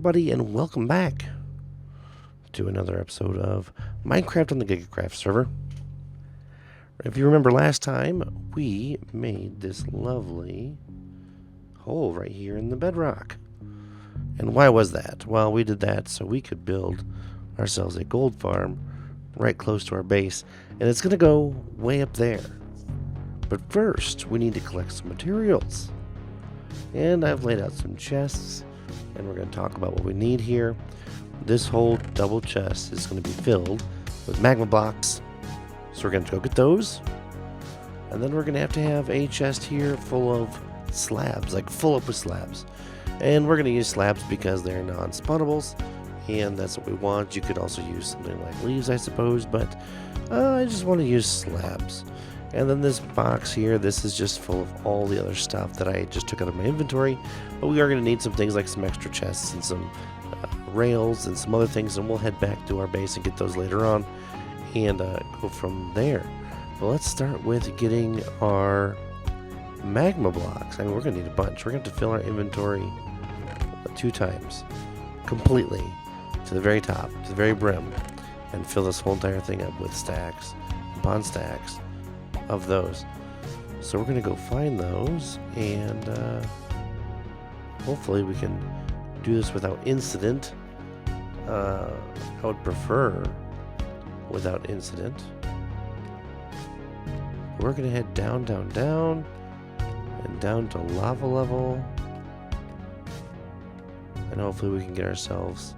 everybody, and welcome back to another episode of Minecraft on the GigaCraft server. If you remember last time, we made this lovely hole right here in the bedrock. And why was that? Well, we did that so we could build ourselves a gold farm right close to our base, and it's going to go way up there. But first, we need to collect some materials. And I've laid out some chests, and we're going to talk about what we need here. This whole double chest is going to be filled with magma blocks, so we're going to go get those. And then we're going to have a chest here full of slabs, like full up with slabs. And we're going to use slabs because they're non-spawnables, and that's what we want. You could also use something like leaves, I suppose, but I just want to use slabs. And then this box here, this is just full of all the other stuff that I just took out of my inventory. But we are going to need some things like some extra chests and some rails and some other things, and we'll head back to our base and get those later on and go from there. But let's start with getting our magma blocks. I mean, we're going to need a bunch. We're going to have to fill our inventory 2 times completely to the very top, to the very brim, and fill this whole entire thing up with stacks upon stacks of those. So we're gonna go find those, and hopefully we can do this without incident. I would prefer without incident. We're gonna head down, down, down, and down to lava level, and hopefully we can get ourselves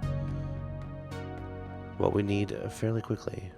what we need fairly quickly.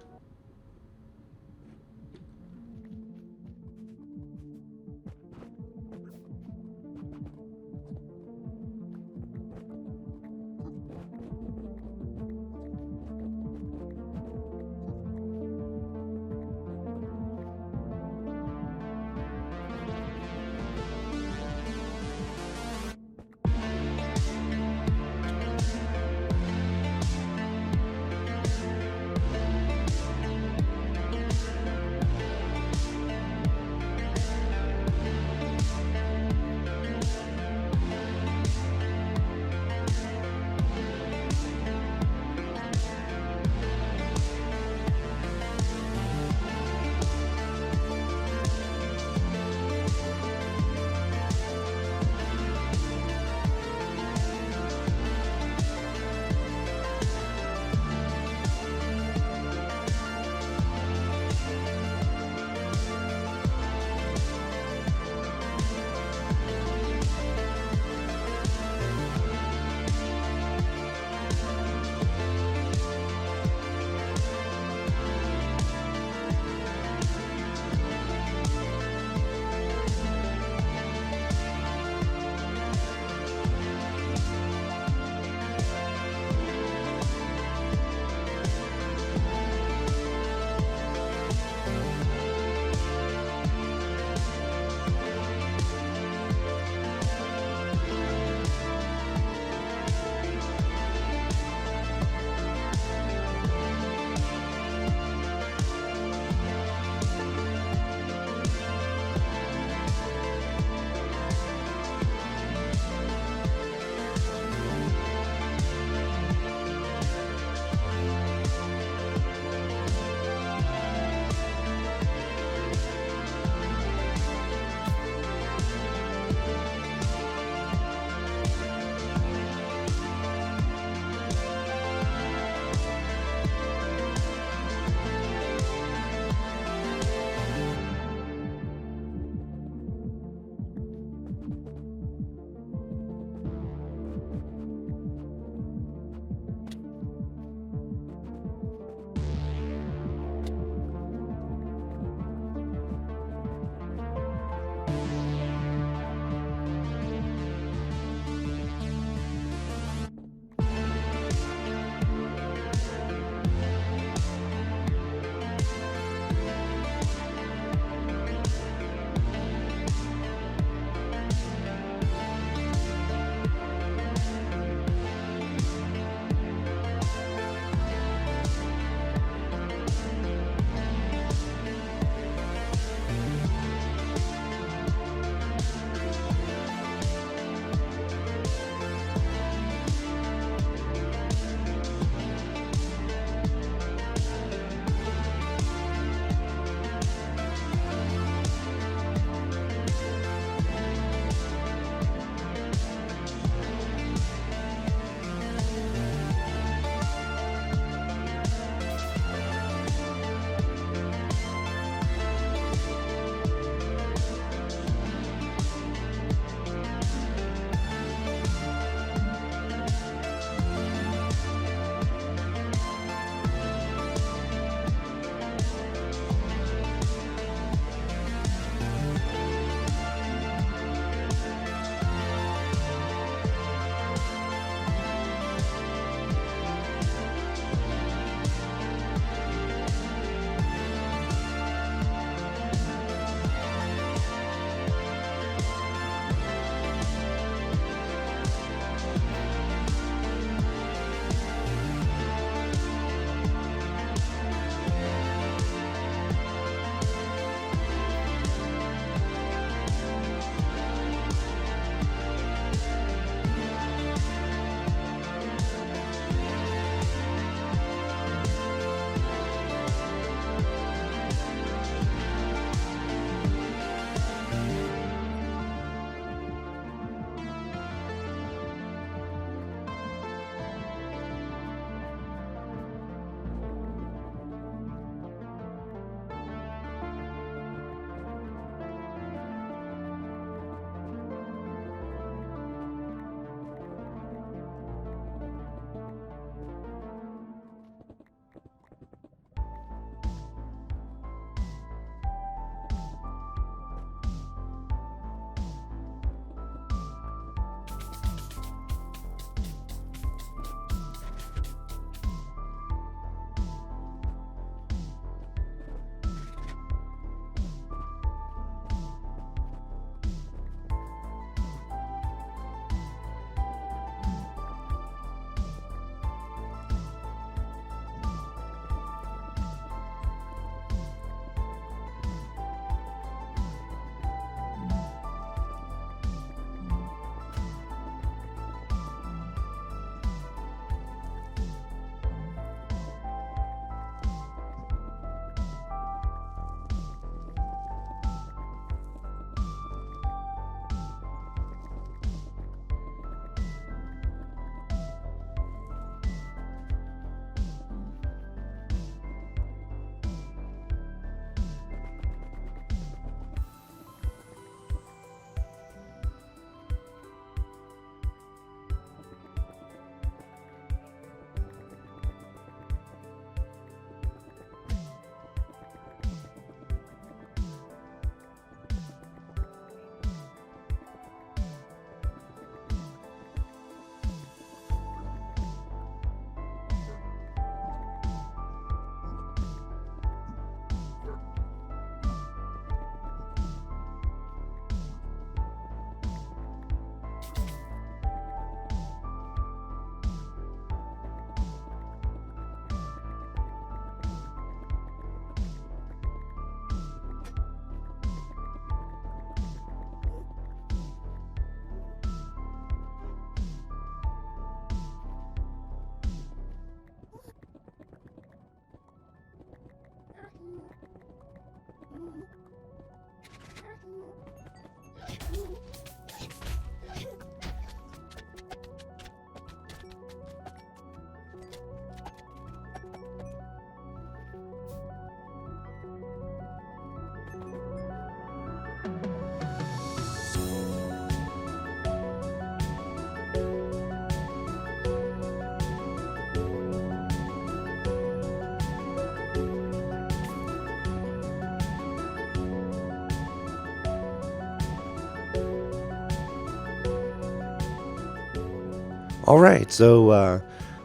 Alright, so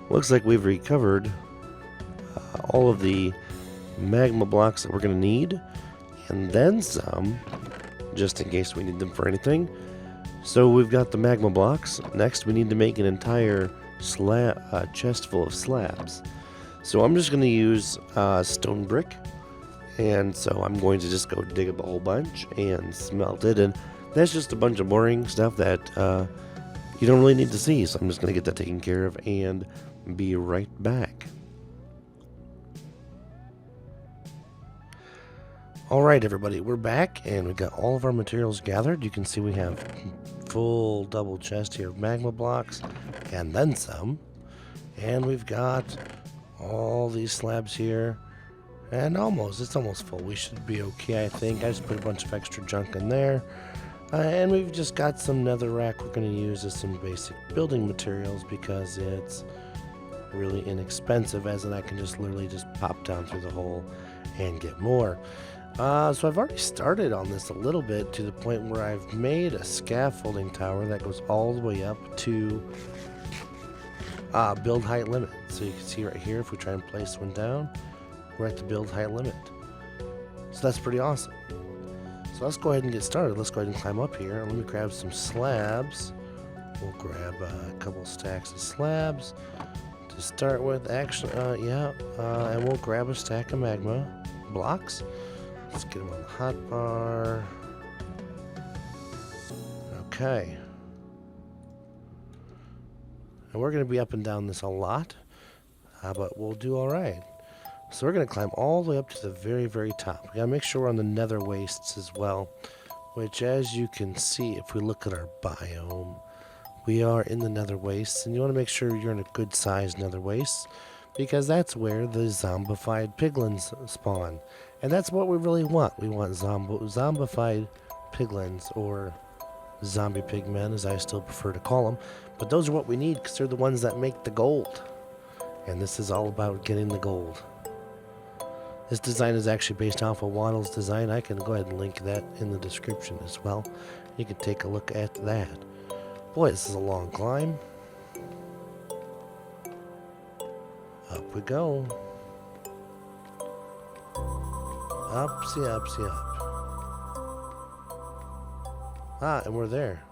looks like we've recovered all of the magma blocks that we're going to need, and then some, just in case we need them for anything. So we've got the magma blocks. Next, we need to make an entire chest full of slabs. So I'm just going to use stone brick, and so I'm going to just go dig up a whole bunch and smelt it, and that's just a bunch of boring stuff that you don't really need to see. So I'm just going to get that taken care of and be right back. Alright everybody, we're back and we've got all of our materials gathered. You can see we have full double chest here of magma blocks and then some. And we've got all these slabs here. And it's almost full. We should be okay, I think. I just put a bunch of extra junk in there. And we've just got some netherrack we're going to use as some basic building materials because it's really inexpensive, as in I can just literally just pop down through the hole and get more. So I've already started on this a little bit to the point where I've made a scaffolding tower that goes all the way up to build height limit. So you can see right here, if we try and place one down, we're at the build height limit. So that's pretty awesome. So let's go ahead and get started. Let's go ahead and climb up here. Let me grab some slabs. We'll grab a couple stacks of slabs to start with. Actually, and we'll grab a stack of magma blocks. Let's get them on the hotbar. Okay. And we're going to be up and down this a lot, but we'll do all right. So we're going to climb all the way up to the very, very top. We got to make sure we're on the nether wastes as well, which, as you can see, if we look at our biome, we are in the nether wastes, and you want to make sure you're in a good sized nether waste, because that's where the zombified piglins spawn. And that's what we really want. We want zombified piglins, or zombie pigmen, as I still prefer to call them. But those are what we need, because they're the ones that make the gold. And this is all about getting the gold. This design is actually based off of Waddle's design. I can go ahead and link that in the description as well. You can take a look at that. Boy, this is a long climb. Up we go. Upsy, upsy, up. And we're there.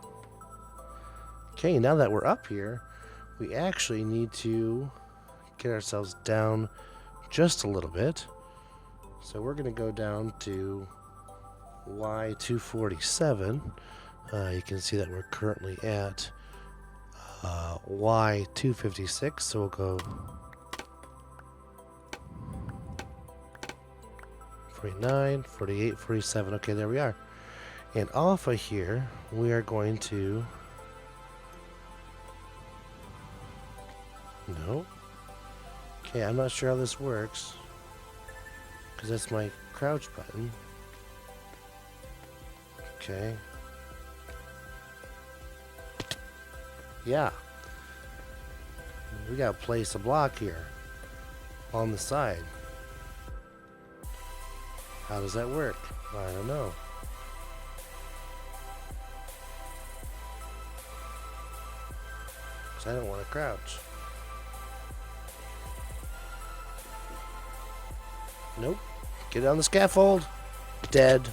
Okay, now that we're up here, we actually need to get ourselves down just a little bit. So we're going to go down to Y247. You can see that we're currently at Y256, so we'll go 49, 48, 47. Okay, there we are. And off of here, we are going to... No. Okay, I'm not sure how this works, because that's my crouch button. Okay. Yeah. We gotta place a block here on the side. How does that work? I don't know. So I don't want to crouch. Nope. Get on the scaffold. Dead.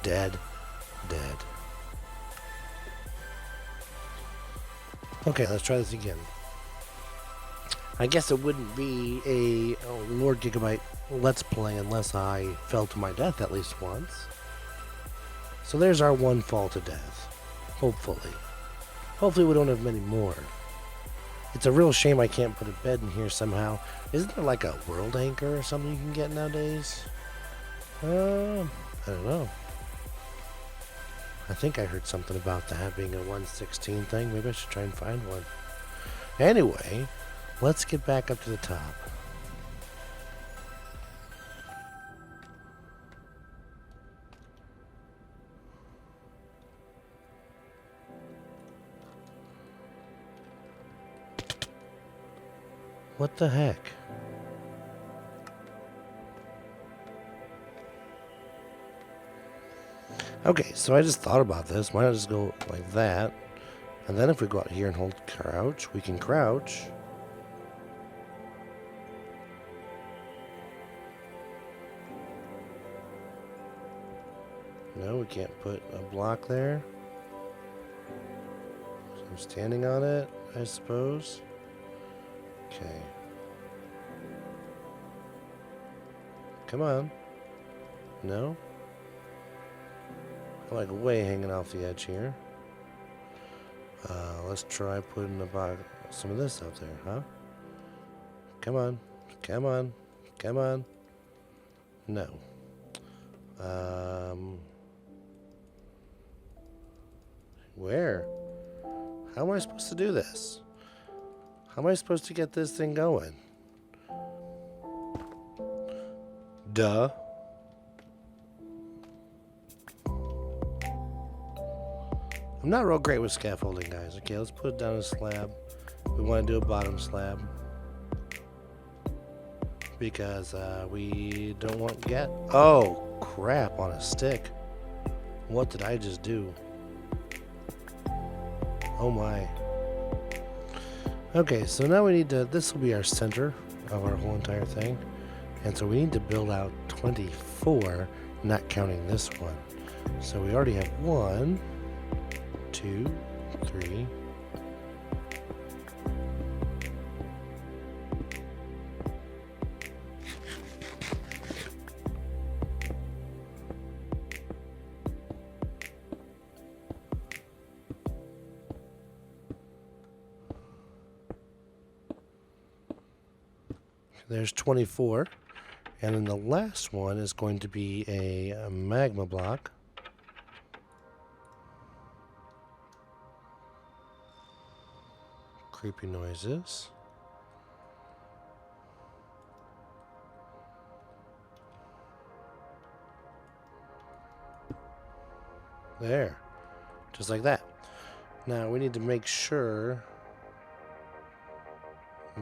Dead. Dead. Okay, let's try this again. I guess it wouldn't be a Lord Gigabyte Let's Play unless I fell to my death at least once. So there's our one fall to death. Hopefully. Hopefully we don't have many more. It's a real shame I can't put a bed in here somehow. Isn't there like a world anchor or something you can get nowadays? I don't know. I think I heard something about that being a 1/16 thing. Maybe I should try and find one. Anyway, let's get back up to the top. What the heck? Okay, so I just thought about this. Why not just go like that? And then if we go out here and hold crouch, we can crouch. No, we can't put a block there. So I'm standing on it, I suppose. Okay. Come on. No? I'm like way hanging off the edge here. Let's try putting some of this out there, huh? Come on. Come on. Come on. No. Where? How am I supposed to do this? How am I supposed to get this thing going? Duh. I'm not real great with scaffolding, guys. Okay, let's put it down a slab. We want to do a bottom slab because we don't want Oh, crap on a stick. What did I just do? Oh my. Okay, so now we need to, this will be our center of our whole entire thing. And so we need to build out 24, not counting this one. So we already have 1, 2, 3. There's 24. And then the last one is going to be a magma block. Creepy noises. There. Just like that. Now we need to make sure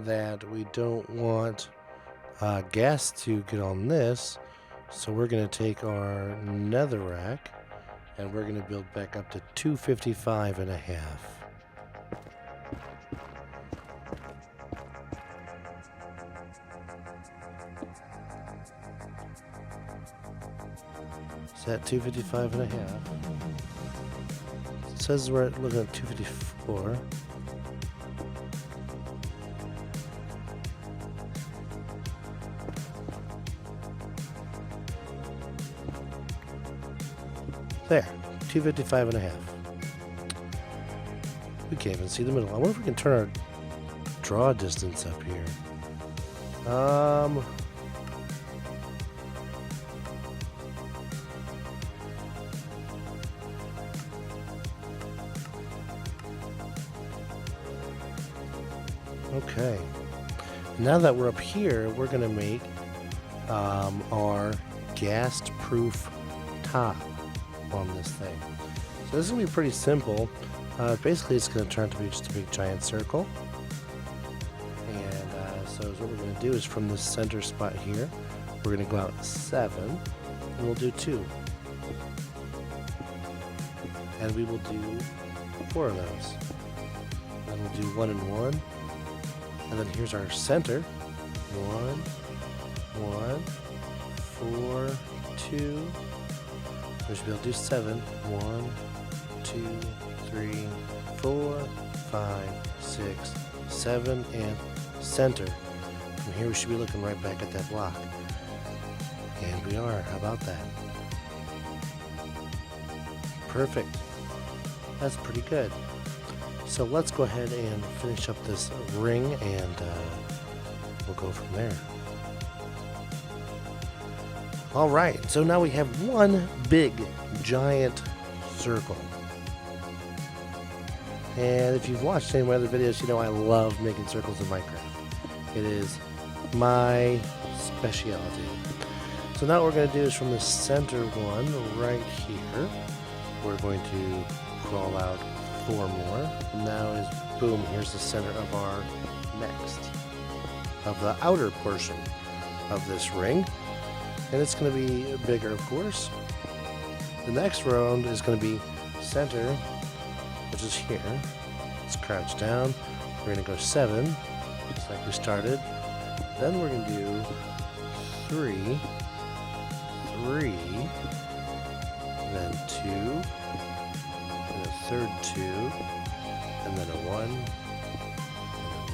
that we don't want gas to get on this, so we're going to take our nether rack and we're going to build back up to 255 and a half. Is that 255 and a half? It says we're looking at 254. There, 255 and a half. We can't even see the middle. I wonder if we can turn our draw distance up here. Okay. Now that we're up here, we're going to make our gas-proof top on this thing. So this is going to be pretty simple. Basically, it's going to turn out to be just a big giant circle. And so what we're going to do is from this center spot here, we're going to go out 7, and we'll do 2. And we will do 4 of those. And we'll do 1 and 1. And then here's our center. 1, 1, 4, 2. We should be able to do 7. 1, 2, 3, 4, 5, 6, 7, and center. From here we should be looking right back at that block. And we are. How about that? Perfect. That's pretty good. So let's go ahead and finish up this ring and we'll go from there. Alright, so now we have one big giant circle. And if you've watched any of my other videos, you know I love making circles in Minecraft. It is my specialty. So now what we're going to do is from the center one right here, we're going to crawl out 4 more. And now is boom, here's the center of our next, of the outer portion of this ring. And it's going to be bigger, of course. The next round is going to be center, which is here. let's crouch down. We're going to go 7, just like we started. Then we're going to do 3, 3, then 2, and a third 2, and then a 1, and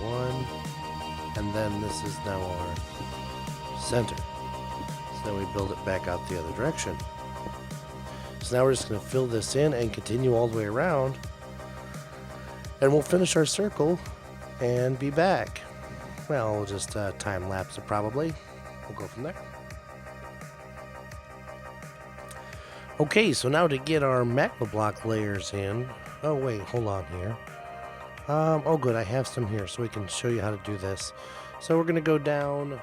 a 1, and then this is now our center. So then we build it back out the other direction. So now we're just going to fill this in and continue all the way around, and we'll finish our circle and be back. Well, we'll just time lapse it probably. We'll go from there. Okay, so now to get our magma block layers in. Oh wait, hold on here. Oh good, I have some here so we can show you how to do this. So we're gonna go down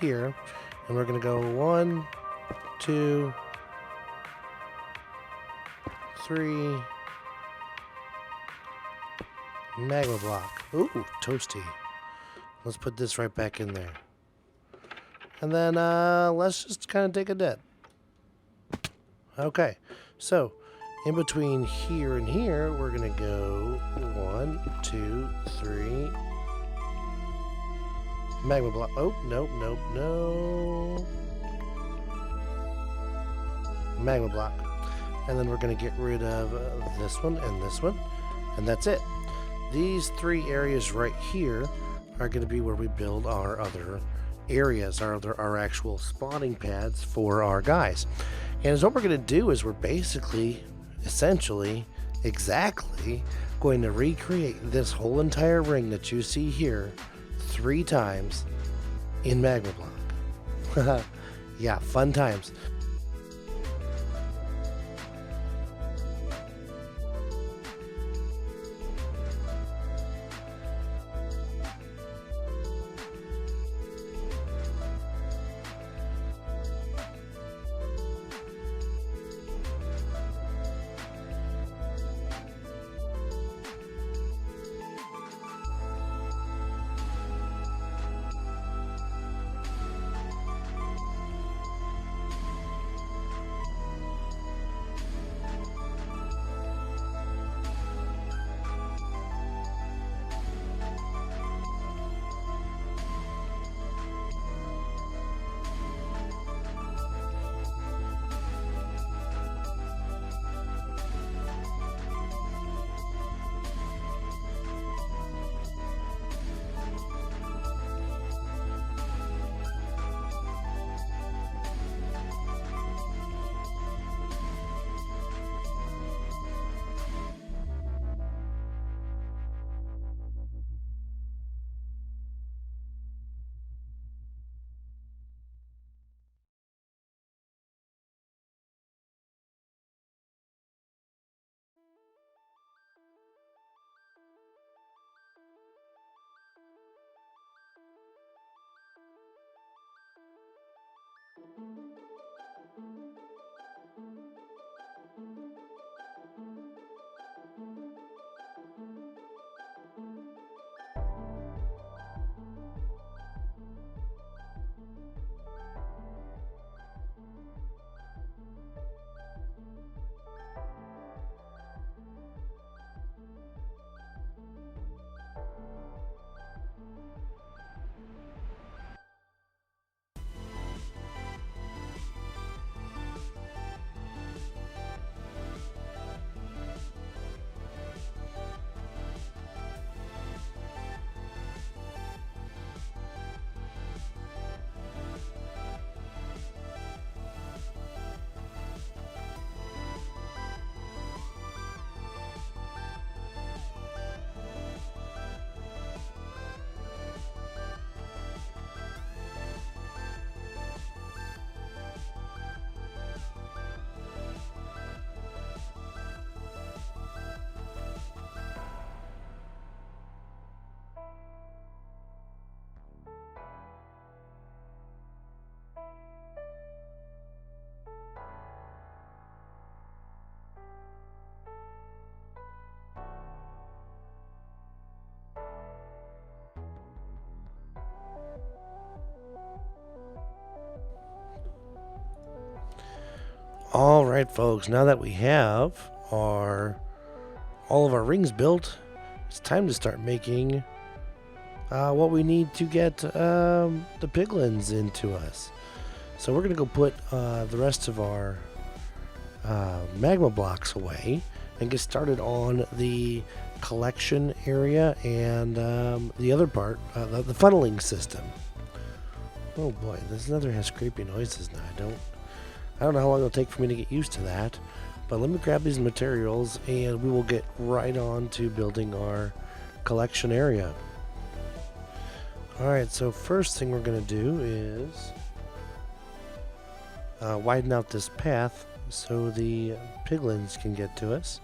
here, and we're gonna go 1, 2, 3. Magma block. Ooh, toasty. Let's put this right back in there. And then let's just kind of take a dip. Okay, so in between here and here, we're going to go 1, 2, 3. Magma block. Oh, nope, nope, no. Magma block. And then we're going to get rid of this one and this one. And that's it. These 3 areas right here are going to be where we build our other areas, our actual spawning pads for our guys. And so what we're going to do is we're basically, essentially, exactly going to recreate this whole entire ring that you see here 3 times in Magma Block. Yeah, fun times. All right, folks, now that we have our all of our rings built, it's time to start making what we need to get the piglins into us. So we're going to go put the rest of our magma blocks away and get started on the collection area and the other part, the funneling system. Oh boy, this Nether has creepy noises now. I don't know how long it'll take for me to get used to that, but let me grab these materials and we will get right on to building our collection area. Alright, so first thing we're going to do is widen out this path so the piglins can get to us.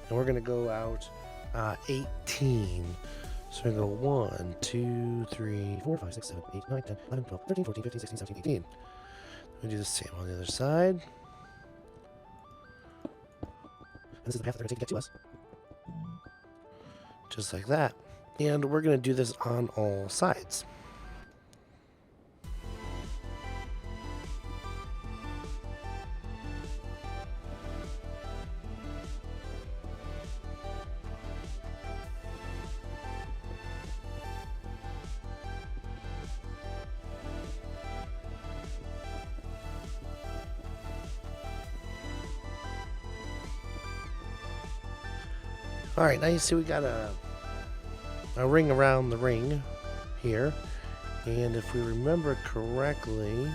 And we're going to go out 18. So we're going to go 1, 2, 3, 4, 5, 6, 7, 8, 9, 10, 11, 12, 13, 14, 15, 16, 17, 18. We do the same on the other side. And this is the path that they're going to take to get to us. Just like that. And we're going to do this on all sides. Alright, now you see we got a ring around the ring here. And if we remember correctly,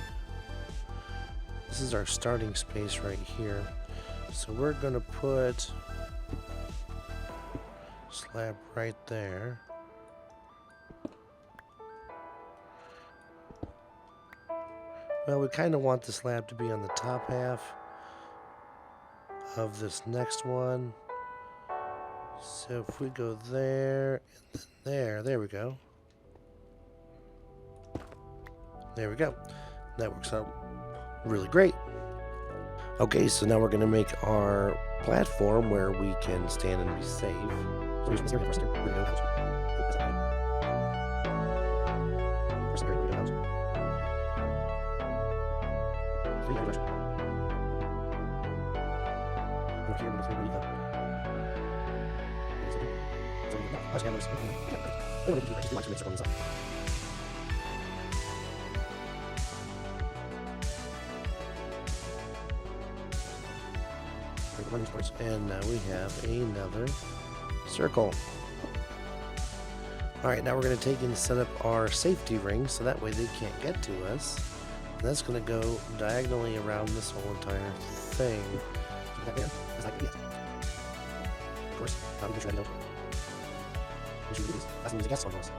this is our starting space right here. So we're going to put slab right there. Well, we kind of want the slab to be on the top half of this next one. So if we go there, and then there we go. There we go. That works out really great. Okay, so now we're going to make our platform where we can stand and be safe. So we're going to go first here. We're going to go out. First here, we're going to go out. 3 and rush. Look here, we're going to go. And now we have another circle. Alright, now we're going to take and set up our safety ring so that way they can't get to us. And that's going to go diagonally around this whole entire thing. Of course, we can try to we should do these. That's the music song for us.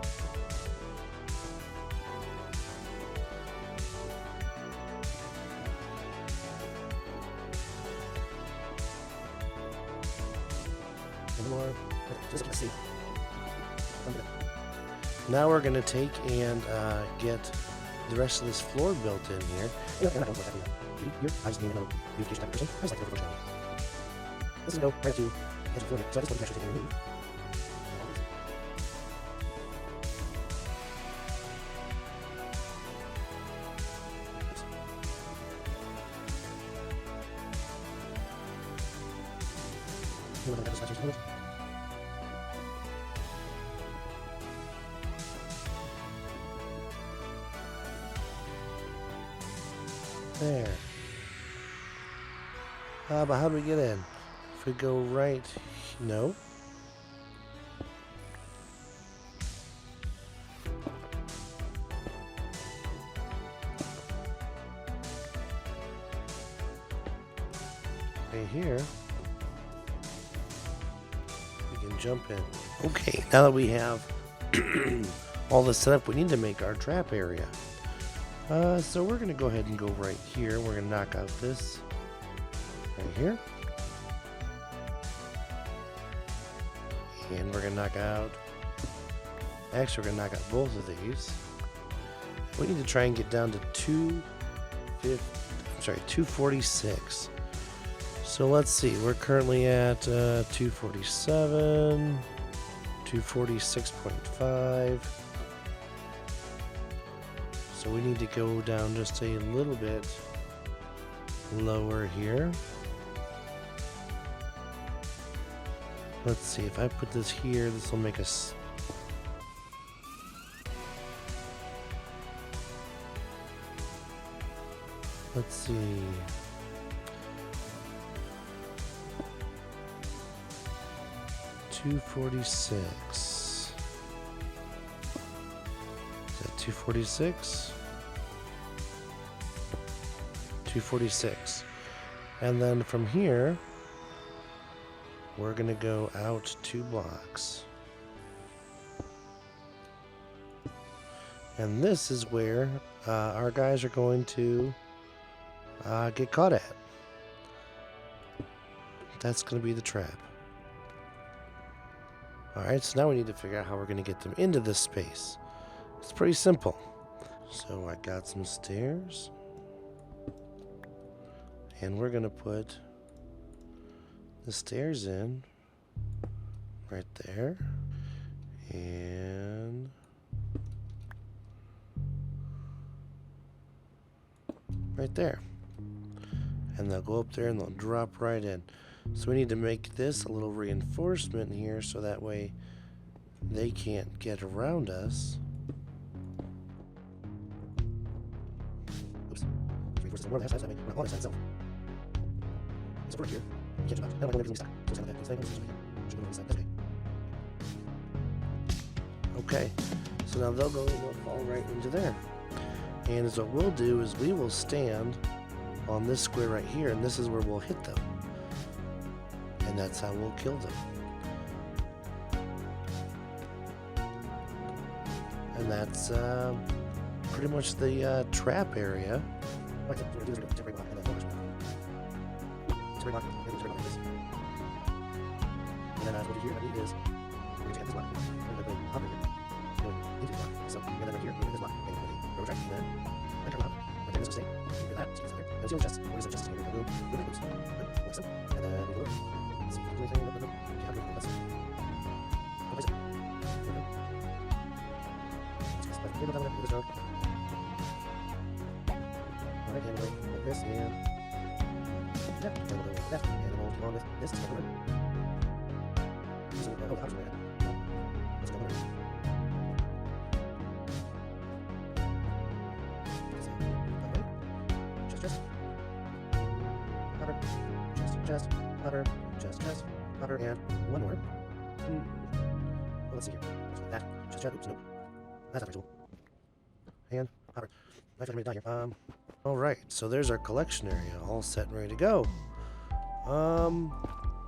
One more. Just to see. Now we're going to take and get the rest of this floor built in here. I just need another beautification type person. I just like the version. This is go right to edge of floor. So I just want to actually take a move. There. But how do we get in? If we go right, no. Right here. We can jump in. Okay, now that we have all this set up, we need to make our trap area. So we're going to go ahead and go right here. We're going to knock out this right here. And we're going to knock out... Actually, we're going to knock out both of these. We need to try and get down to 246. So let's see. We're currently at 247, 246.5. So we need to go down just a little bit lower here. Let's see, if I put this here, this will make us... Let's see... 246. Is that 246? 246. And then from here, we're going to go out 2 blocks. And this is where our guys are going to get caught at. That's going to be the trap. Alright, so now we need to figure out how we're going to get them into this space. It's pretty simple. So I got some stairs. And we're going to put the stairs in right there. And right there. And they'll go up there and they'll drop right in. So we need to make this a little reinforcement here so that way they can't get around us. Oops. Reinforces more than half time, not on the side itself. It's over here. You can't jump out. I don't want to go everything stuck. So it's kind of that. It's okay. So now they'll go and they'll fall right into there. And so what we'll do is we will stand on this square right here, and this is where we'll hit them. And that's how we'll kill them. And that's pretty much the trap area. And then over here, what I need is we're going to get this block. We're going to go up here, go into the block. So, and then right here, we're going to this block. And then go right, and then enter block. Right there, this will stay. You do that, so it's there. And see chest. What is the chest? Here we go. Boom. Boom. Oops. Boom. Awesome. And then we go over. Let's see if there's anything. Nope. Yeah, okay. Let's see. How is it? There we go. Let's just like, down this road. Alright, and we'll go like this, and yeah, and we'll go like that, and we'll go on with this to cover. So, oh, how's that? Let's go over. Chest. Cover. Chest. Cover. Chest. Cover. And one more. Well, let's see here. Let's do that. Chest. Oops, nope. That's not very cool. And cover. Knife ready to die here. Alright, so there's our collection area. All set and ready to go.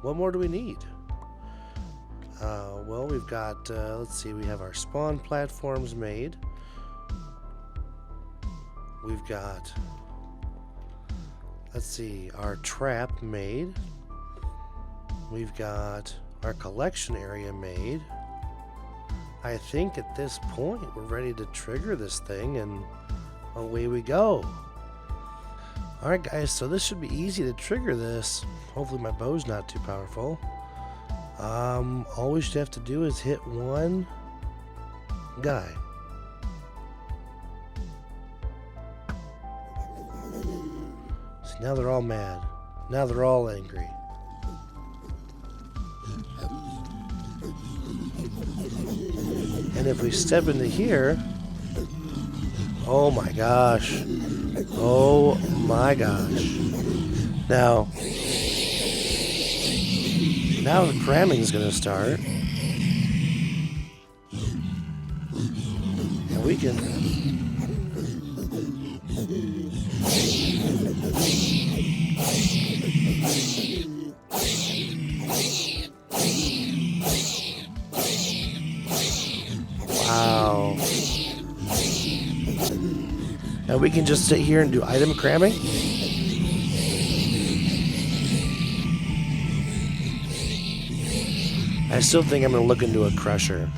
What more do we need? Well, we've got, let's see, we have our spawn platforms made. We've got, let's see, our trap made. We've got our collection area made. I think at this point we're ready to trigger this thing and away we go. Alright guys, so this should be easy to trigger this. Hopefully my bow's not too powerful. All we should have to do is hit one guy. So now they're all mad. Now they're all angry. And if we step into here, oh my gosh. Oh my gosh. Now the cramming is going to start. And we can... Wow. And we can just sit here and do item cramming. I still think I'm going to look into a crusher.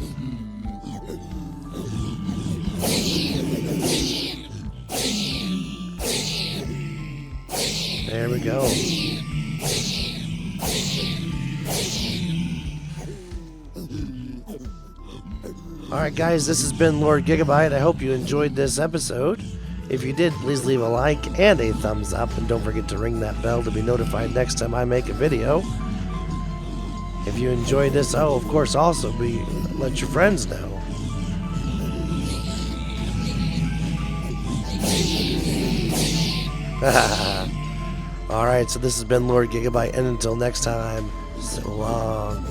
There we go. Alright guys, this has been Lord Gigabyte. I hope you enjoyed this episode. If you did, please leave a like and a thumbs up, and don't forget to ring that bell to be notified next time I make a video. If you enjoyed this, of course, also let your friends know. Alright, so this has been Lord Gigabyte, and until next time, so long.